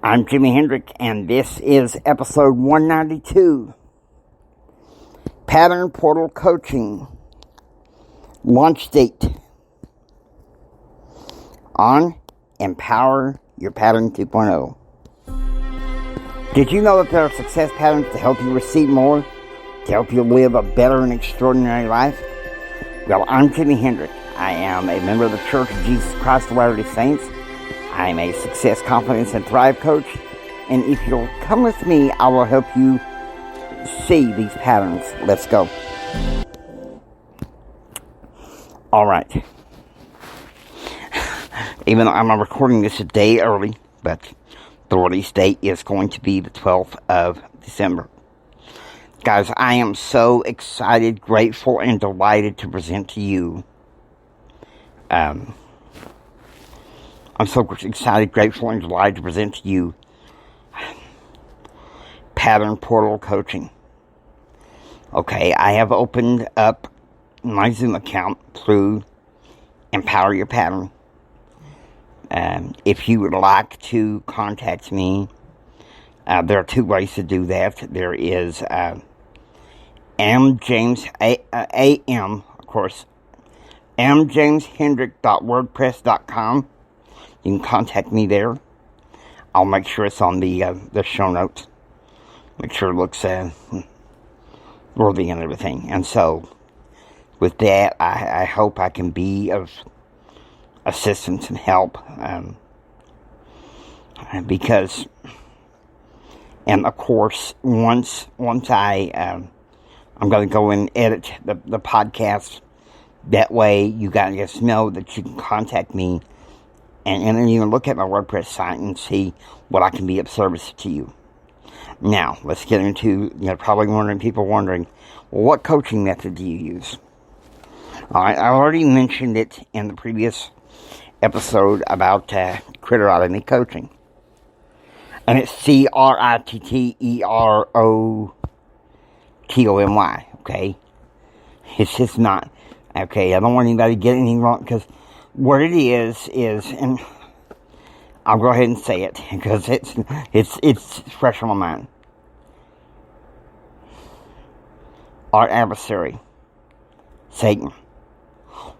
I'm Jimi Hendrick, and this is episode 192, Pattern Portal Coaching, launch date on Empower Your Pattern 2.0. Did you know that there are success patterns to help you receive more, to help you live a better and extraordinary life? Well, I'm Jimi Hendrick. I am a member of the Church of Jesus Christ of Latter-day Saints. I'm a success, confidence, and thrive coach, and if you'll come with me, I will help you see these patterns. Let's go. All right. Even though I'm recording this a day early, but the release date is going to be the 12th of December. Guys, I am so excited, grateful, and delighted to present to you I'm so excited, grateful, and delighted to present to you Pattern Portal Coaching. Okay, I have opened up my Zoom account through Empower Your Pattern. If you would like to contact me, there are two ways to do that. There is mjameshendrick, of course, mjameshendrick.wordpress.com. You can contact me there. I'll make sure it's on the show notes. Make sure it looks worthy and everything. And so, with that, I hope I can be of assistance and help. Because, and of course, once I'm going to go and edit the podcast. That way, you guys know that you can contact me and then you can look at my WordPress site and see what I can be of service to you. Now, let's get into, probably people wondering, well, what coaching method do you use? All right, I already mentioned it in the previous episode about Critterotomy coaching. And it's Critterotomy, okay? It's just not, okay, I don't want anybody to get anything wrong, because what it is, and I'll go ahead and say it, because it's fresh on my mind. Our adversary, Satan,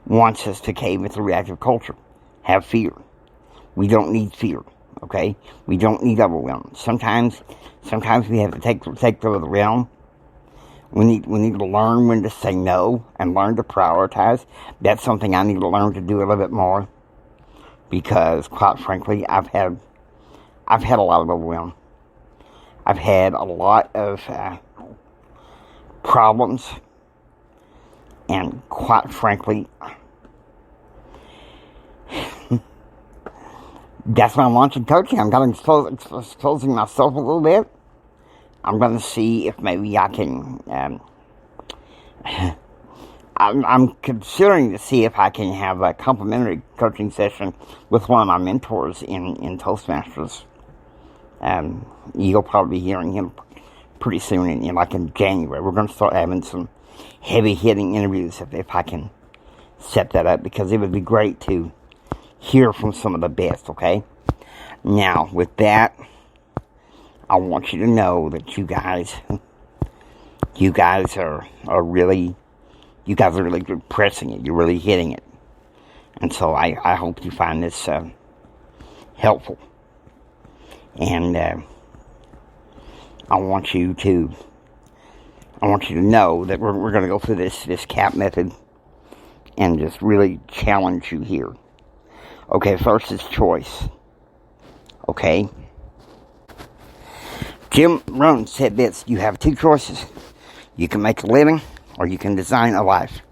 wants us to cave into reactive culture, have fear. We don't need fear, okay? We don't need overwhelm. Sometimes we have to take over the realm. We need to learn when to say no and learn to prioritize. That's something I need to learn to do a little bit more, because, quite frankly, I've had a lot of overwhelm. I've had a lot of problems, and quite frankly, that's why I'm launching coaching. I'm going to exposing myself a little bit. I'm going to see if maybe I can, I'm considering to see if I can have a complimentary coaching session with one of my mentors in Toastmasters. You'll probably be hearing him pretty soon, in January. We're going to start having some heavy-hitting interviews if I can set that up, because it would be great to hear from some of the best, okay? Now, with that, I want you to know that you guys are really good pressing it. You're really hitting it. And so I hope you find this helpful. And I want you to know that we're going to go through this CAP method and just really challenge you here. Okay, first is choice. Okay? Jim Rohn said this: you have two choices. You can make a living, or you can design a life.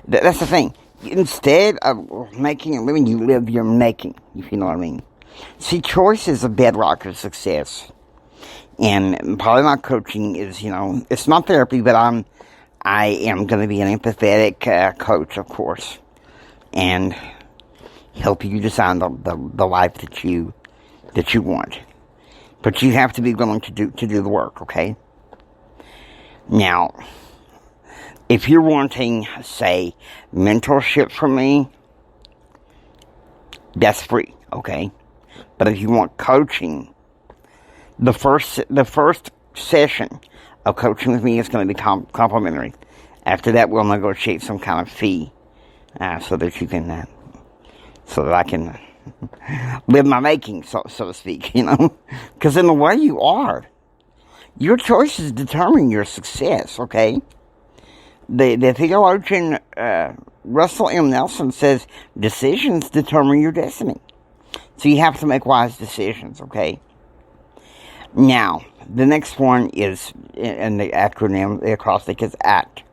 That's the thing. Instead of making a living, you live your making, if you know what I mean. See, choice is a bedrock of success. And part of my coaching is, it's not therapy, but I am going to be an empathetic coach, of course, and help you design the life that you want. But you have to be willing to do the work, okay? Now, if you're wanting, say, mentorship from me, that's free, okay? But if you want coaching, the first session of coaching with me is going to be complimentary. After that, we'll negotiate some kind of fee so that you can, so that I can live my making, so to speak, you know? Because in the way you are, your choices determine your success, okay? The theologian Russell M. Nelson says decisions determine your destiny. So you have to make wise decisions, okay? Now, the next one is, and the acronym, the acrostic is ACT.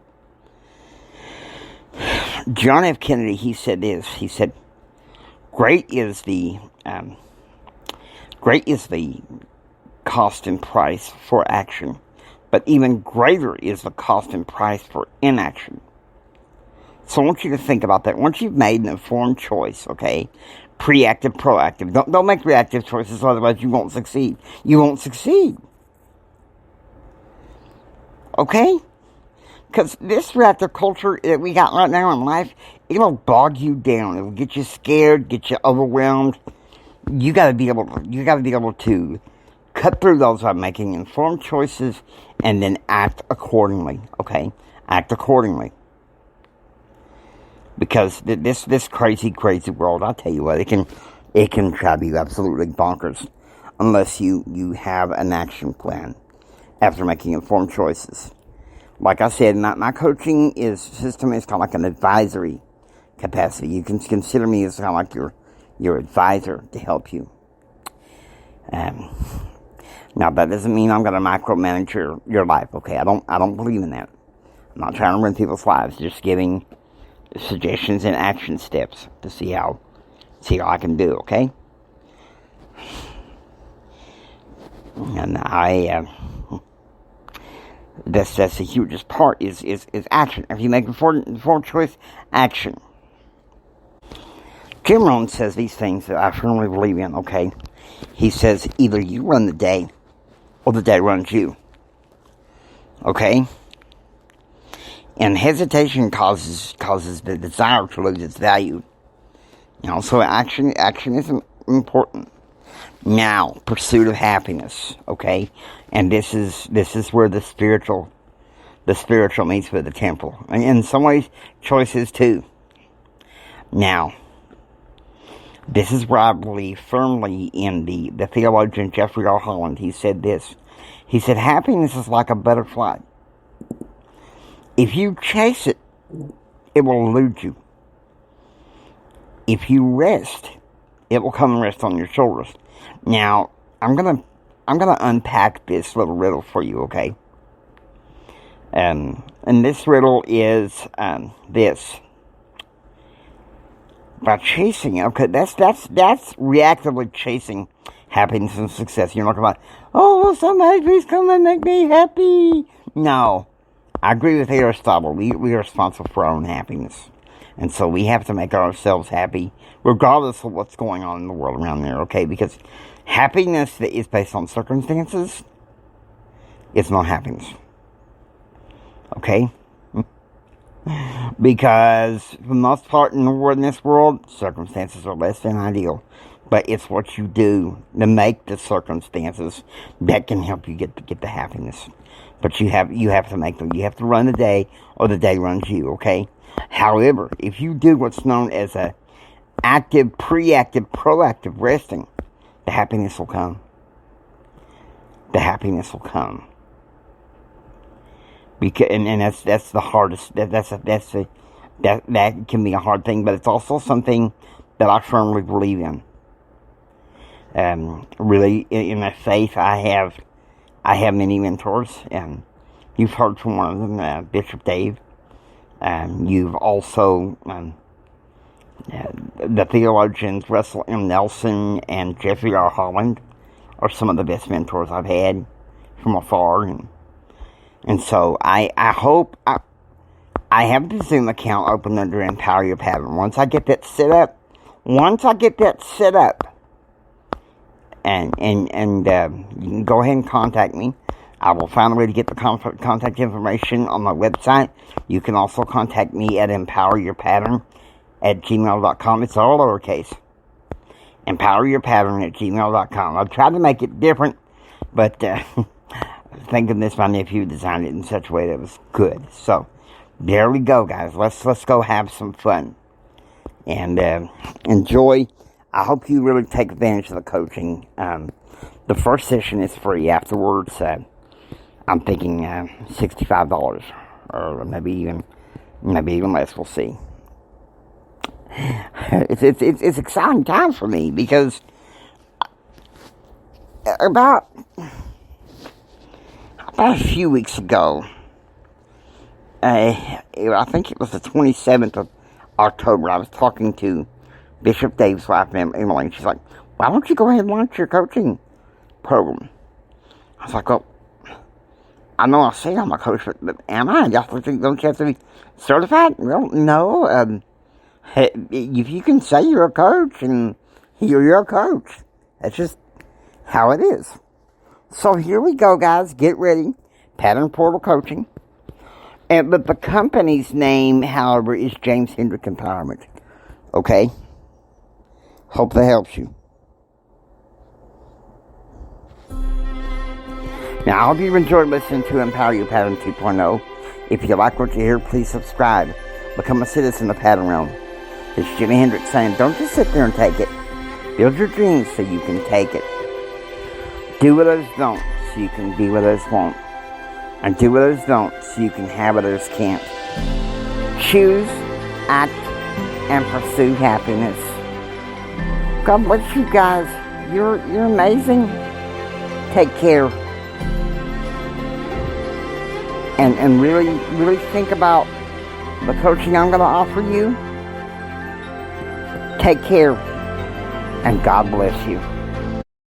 John F. Kennedy, he said this. He said, great is the cost and price for action, but even greater is the cost and price for inaction. So I want you to think about that. Once you've made an informed choice, okay, preactive, proactive. Don't make reactive choices, otherwise you won't succeed. You won't succeed. Okay? Because this reactive culture that we got right now in life, it'll bog you down. It'll get you scared, get you overwhelmed. You gotta be able to cut through those by making informed choices and then act accordingly. Okay? Act accordingly. Because this crazy world, I'll tell you what, it can drive you absolutely bonkers unless you have an action plan after making informed choices. Like I said, my coaching system is kind of like an advisory capacity. You can consider me as kind of like your advisor to help you. Now that doesn't mean I'm going to micromanage your life. Okay, I don't believe in that. I'm not trying to run people's lives. Just giving suggestions and action steps to see how I can do. Okay, and that's the hugest part is action. If you make an informed choice, action. Jim Rohn says these things that I firmly believe in. Okay, he says either you run the day or the day runs you. Okay. And hesitation causes the desire to lose its value. You know, so action is important. Now, pursuit of happiness, okay? And this is where the spiritual meets with the temporal. And in some ways, choices too. Now, this is where I believe firmly in the theologian Jeffrey R. Holland. He said this. He said, happiness is like a butterfly. If you chase it, it will elude you. If you rest, it will come and rest on your shoulders. Now, I'm gonna unpack this little riddle for you, okay? And this riddle is this. By chasing, okay, that's reactively chasing happiness and success. You're not about, oh, somebody please come and make me happy. No. I agree with Aristotle. We are responsible for our own happiness. And so we have to make ourselves happy regardless of what's going on in the world around there, okay? Because happiness that is based on circumstances is not happiness. Okay? Because for the most part in this world, circumstances are less than ideal. But it's what you do to make the circumstances that can help you get the happiness. But you have to make them. You have to run the day, or the day runs you. Okay. However, if you do what's known as a active, preactive, proactive resting, the happiness will come. The happiness will come. Because and that's the hardest. That can be a hard thing, but it's also something that I firmly believe in. Really, in my faith, I have many mentors, and you've heard from one of them, Bishop Dave. You've also, the theologians Russell M. Nelson and Jeffrey R. Holland are some of the best mentors I've had from afar. And so I hope, I have the Zoom account open under Empower Your Pattern. Once I get that set up, and you can go ahead and contact me. I will find a way to get the contact information on my website. You can also contact me at empoweryourpattern@gmail.com. It's all lowercase. empoweryourpattern@gmail.com. I've tried to make it different, but thank goodness my nephew designed it in such a way that it was good. So, there we go, guys. Let's go have some fun and enjoy. I hope you really take advantage of the coaching. The first session is free. Afterwards, I'm thinking $65 or maybe even less. We'll see. It's exciting times for me because about a few weeks ago, I think it was the 27th of October, I was talking to Bishop Dave's wife, Emily, and she's like, why don't you go ahead and launch your coaching program? I was like, well, I know I say I'm a coach, but am I? Y'all think, don't you have to be certified? Well, no. If you can say you're a coach, and you're a coach. That's just how it is. So here we go, guys. Get ready. Pattern Portal Coaching. But the company's name, however, is James Hendrick Empowerment. Okay? Hope that helps you. Now, I hope you've enjoyed listening to Empower Your Pattern 2.0. If you like what you hear, please subscribe. Become a citizen of the Pattern Realm. It's Jimi Hendrix saying, don't just sit there and take it. Build your dreams so you can take it. Do what others don't so you can be what others won't. And do what others don't so you can have what others can't. Choose, act, and pursue happiness. God bless you guys. You're amazing. Take care. And really think about the coaching I'm going to offer you. Take care. And God bless you.